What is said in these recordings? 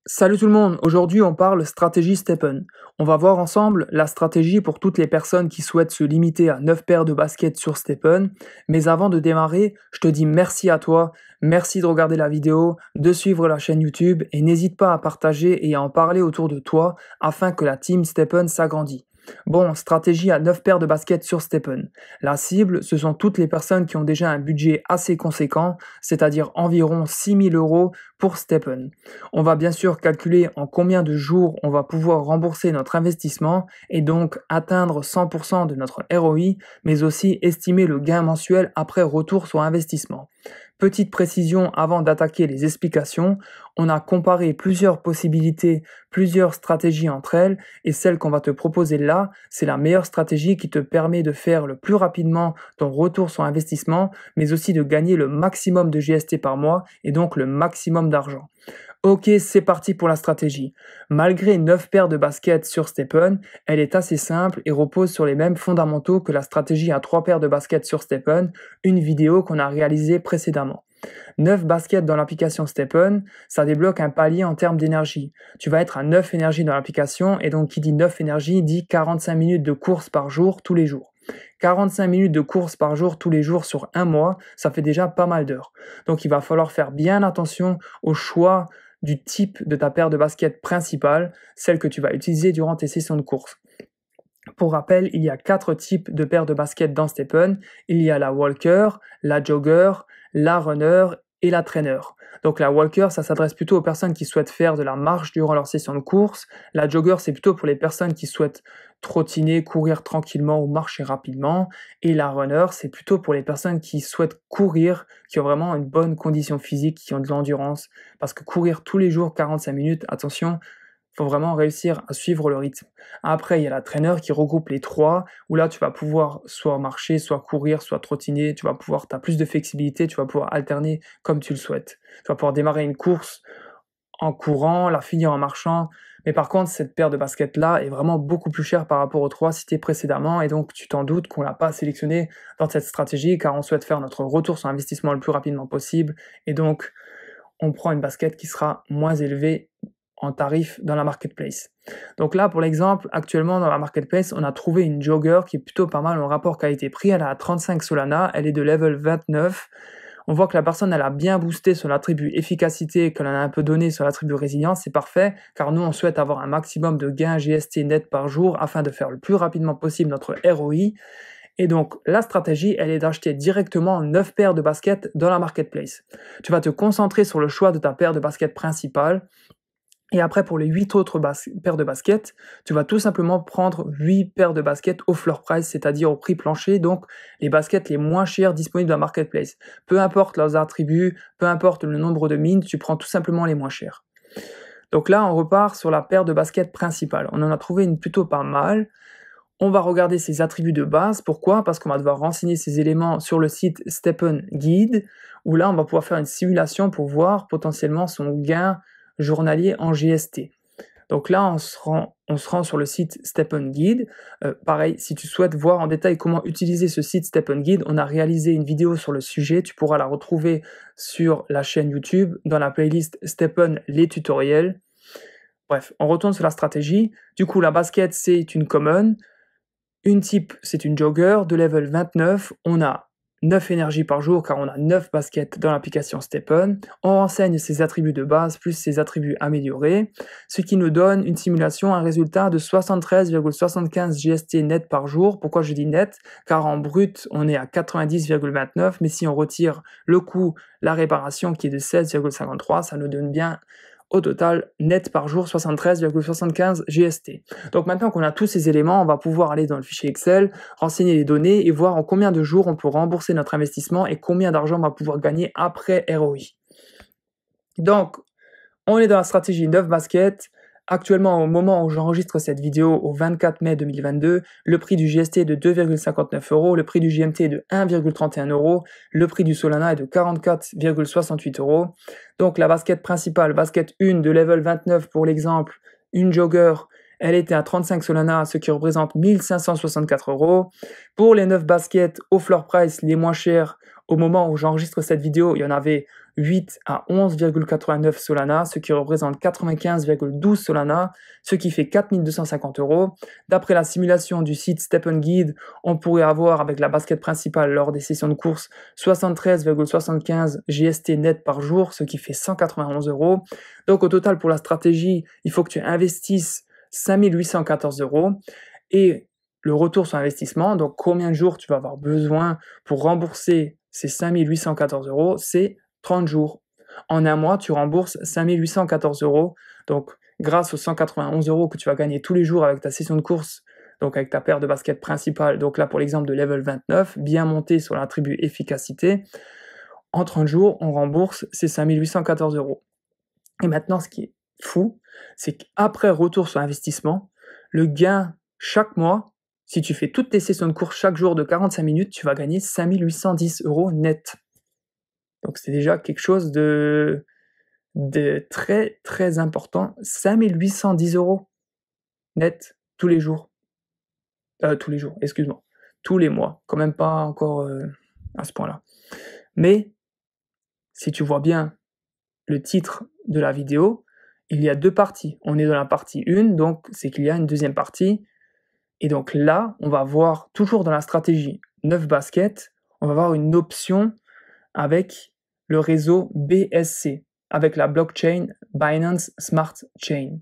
Salut tout le monde, aujourd'hui on parle stratégie Step'n. On va voir ensemble la stratégie pour toutes les personnes qui souhaitent se limiter à 9 paires de baskets sur Step'n. Mais avant de démarrer, je te dis merci à toi, merci de regarder la vidéo, de suivre la chaîne YouTube et n'hésite pas à partager et à en parler autour de toi afin que la team Step'n s'agrandisse. Bon, stratégie à 9 paires de baskets sur Step'n. La cible, ce sont toutes les personnes qui ont déjà un budget assez conséquent, c'est-à-dire environ 6 000 € pour Step'n. On va bien sûr calculer en combien de jours on va pouvoir rembourser notre investissement et donc atteindre 100% de notre ROI, mais aussi estimer le gain mensuel après retour sur investissement. Petite précision avant d'attaquer les explications, on a comparé plusieurs possibilités, plusieurs stratégies entre elles, et celle qu'on va te proposer là, c'est la meilleure stratégie qui te permet de faire le plus rapidement ton retour sur investissement, mais aussi de gagner le maximum de GST par mois et donc le maximum d'argent. Ok, c'est parti pour la stratégie. Malgré 9 paires de baskets sur Step'n, elle est assez simple et repose sur les mêmes fondamentaux que la stratégie à 3 paires de baskets sur Step'n, une vidéo qu'on a réalisée précédemment. 9 baskets dans l'application Step'n, ça débloque un palier en termes d'énergie. Tu vas être à 9 énergies dans l'application et donc qui dit 9 énergies dit 45 minutes de course par jour tous les jours. 45 minutes de course par jour tous les jours sur un mois, ça fait déjà pas mal d'heures. Donc il va falloir faire bien attention au choix du type de ta paire de baskets principale, celle que tu vas utiliser durant tes sessions de course. Pour rappel, il y a 4 types de paires de baskets dans Step'n. Il y a la walker, la jogger, la runner et la trainer. Donc la walker, ça s'adresse plutôt aux personnes qui souhaitent faire de la marche durant leur session de course. La jogger, c'est plutôt pour les personnes qui souhaitent trottiner, courir tranquillement ou marcher rapidement. Et la runner, c'est plutôt pour les personnes qui souhaitent courir, qui ont vraiment une bonne condition physique, qui ont de l'endurance. Parce que courir tous les jours 45 minutes, attention, faut vraiment réussir à suivre le rythme. Après, il y a la trainer qui regroupe les trois, où là, tu vas pouvoir soit marcher, soit courir, soit trottiner. Tu as plus de flexibilité, tu vas pouvoir alterner comme tu le souhaites. Tu vas pouvoir démarrer une course en courant, la finir en marchant. Mais par contre, cette paire de baskets-là est vraiment beaucoup plus chère par rapport aux 3 cités précédemment, et donc tu t'en doutes qu'on l'a pas sélectionné dans cette stratégie, car on souhaite faire notre retour sur investissement le plus rapidement possible, et donc on prend une basket qui sera moins élevée en tarif dans la marketplace. Donc là, pour l'exemple, actuellement dans la marketplace, on a trouvé une jogger qui est plutôt pas mal en rapport qualité-prix. Elle a 35 Solana, elle est de level 29. On voit que la personne, elle a bien boosté sur l'attribut efficacité, qu'elle en a un peu donné sur l'attribut résilience, c'est parfait, car nous, on souhaite avoir un maximum de gains GST net par jour afin de faire le plus rapidement possible notre ROI. Et donc, la stratégie, elle est d'acheter directement 9 paires de baskets dans la marketplace. Tu vas te concentrer sur le choix de ta paire de baskets principale. Et après, pour les 8 autres paires de baskets, tu vas tout simplement prendre 8 paires de baskets au floor price, c'est-à-dire au prix plancher, donc les baskets les moins chères disponibles dans la marketplace. Peu importe leurs attributs, peu importe le nombre de mines, tu prends tout simplement les moins chères. Donc là, on repart sur la paire de baskets principale. On en a trouvé une plutôt pas mal. On va regarder ses attributs de base. Pourquoi? Parce qu'on va devoir renseigner ces éléments sur le site Step'n Guide, où là, on va pouvoir faire une simulation pour voir potentiellement son gain journalier en GST. Donc là, on se rend sur le site Step'n Guide. Pareil, si tu souhaites voir en détail comment utiliser ce site Step'n Guide, on a réalisé une vidéo sur le sujet. Tu pourras la retrouver sur la chaîne YouTube, dans la playlist Step'n les tutoriels. Bref, on retourne sur la stratégie. Du coup, la basket, c'est une common. Une type, c'est une jogger de level 29. On a 9 énergies par jour car on a 9 baskets dans l'application Step'n. On renseigne ses attributs de base plus ses attributs améliorés, ce qui nous donne une simulation, un résultat de 73,75 GST net par jour. Pourquoi je dis net? Car en brut, on est à 90,29, mais si on retire le coût, la réparation qui est de 16,53, ça nous donne bien au total, net par jour, 73,75 GST. Donc maintenant qu'on a tous ces éléments, on va pouvoir aller dans le fichier Excel, renseigner les données et voir en combien de jours on peut rembourser notre investissement et combien d'argent on va pouvoir gagner après ROI. Donc, on est dans la stratégie 9 baskets. Actuellement, au moment où j'enregistre cette vidéo, au 24 mai 2022, le prix du GST est de 2,59 €, le prix du GMT est de 1,31 €, le prix du Solana est de 44,68 €. Donc la basket principale, basket 1 de level 29 pour l'exemple, une jogger, elle était à 35 Solana, ce qui représente 1564 €. Pour les 9 baskets au floor price les moins chers, Au moment où j'enregistre cette vidéo, il y en avait 8 à 11,89 Solana, ce qui représente 95,12 Solana, ce qui fait 4 250 €. D'après la simulation du site Stepn Guide, on pourrait avoir, avec la basket principale lors des sessions de course, 73,75 GST net par jour, ce qui fait 191 €. Donc au total, pour la stratégie, il faut que tu investisses 5 814 €. Et le retour sur investissement, donc combien de jours tu vas avoir besoin pour rembourser ces 5 814 €, c'est 30 jours. En un mois, tu rembourses 5 814 €. Donc, grâce aux 191 € que tu vas gagner tous les jours avec ta session de course, donc avec ta paire de baskets principale, donc là pour l'exemple de level 29, bien monté sur l'attribut efficacité, en 30 jours, on rembourse ces 5 814 €. Et maintenant, ce qui est fou, c'est qu'après retour sur investissement, le gain chaque mois, si tu fais toutes tes sessions de course chaque jour de 45 minutes, tu vas gagner 5 810 € net. Donc c'est déjà quelque chose de très, très important. 5 810 € net tous les jours. Tous les jours, excuse-moi. Tous les mois, quand même pas encore, à ce point-là. Mais si tu vois bien le titre de la vidéo, il y a 2 parties. On est dans la partie 1, donc c'est qu'il y a une deuxième partie. Et donc là, on va voir, toujours dans la stratégie 9 baskets, on va voir une option avec le réseau BSC, avec la blockchain Binance Smart Chain.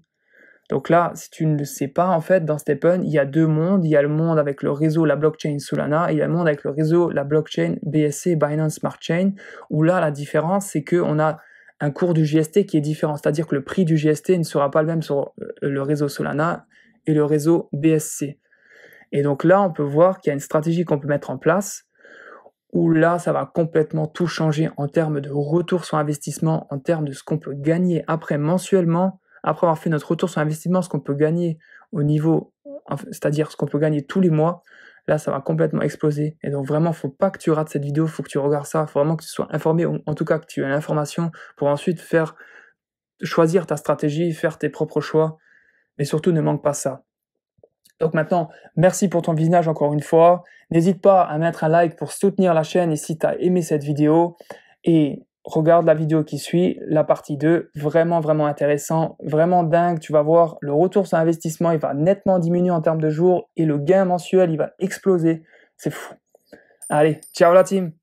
Donc là, si tu ne le sais pas, en fait, dans Stepn, il y a 2 mondes. Il y a le monde avec le réseau, la blockchain Solana, et il y a le monde avec le réseau, la blockchain BSC, Binance Smart Chain, où là, la différence, c'est qu'on a un cours du GST qui est différent. C'est-à-dire que le prix du GST ne sera pas le même sur le réseau Solana et le réseau BSC. Et donc là, on peut voir qu'il y a une stratégie qu'on peut mettre en place, où là, ça va complètement tout changer en termes de retour sur investissement, en termes de ce qu'on peut gagner après mensuellement, après avoir fait notre retour sur investissement, ce qu'on peut gagner au niveau, c'est-à-dire ce qu'on peut gagner tous les mois. Là, ça va complètement exploser. Et donc vraiment, il ne faut pas que tu rates cette vidéo, il faut que tu regardes ça, il faut vraiment que tu sois informé, ou en tout cas que tu aies l'information pour ensuite choisir ta stratégie, faire tes propres choix, mais surtout ne manque pas ça. Donc maintenant, merci pour ton visionnage encore une fois. N'hésite pas à mettre un like pour soutenir la chaîne et si tu as aimé cette vidéo. Et regarde la vidéo qui suit, la partie 2, vraiment, vraiment intéressant, vraiment dingue. Tu vas voir, le retour sur investissement, il va nettement diminuer en termes de jours et le gain mensuel, il va exploser. C'est fou. Allez, ciao la team!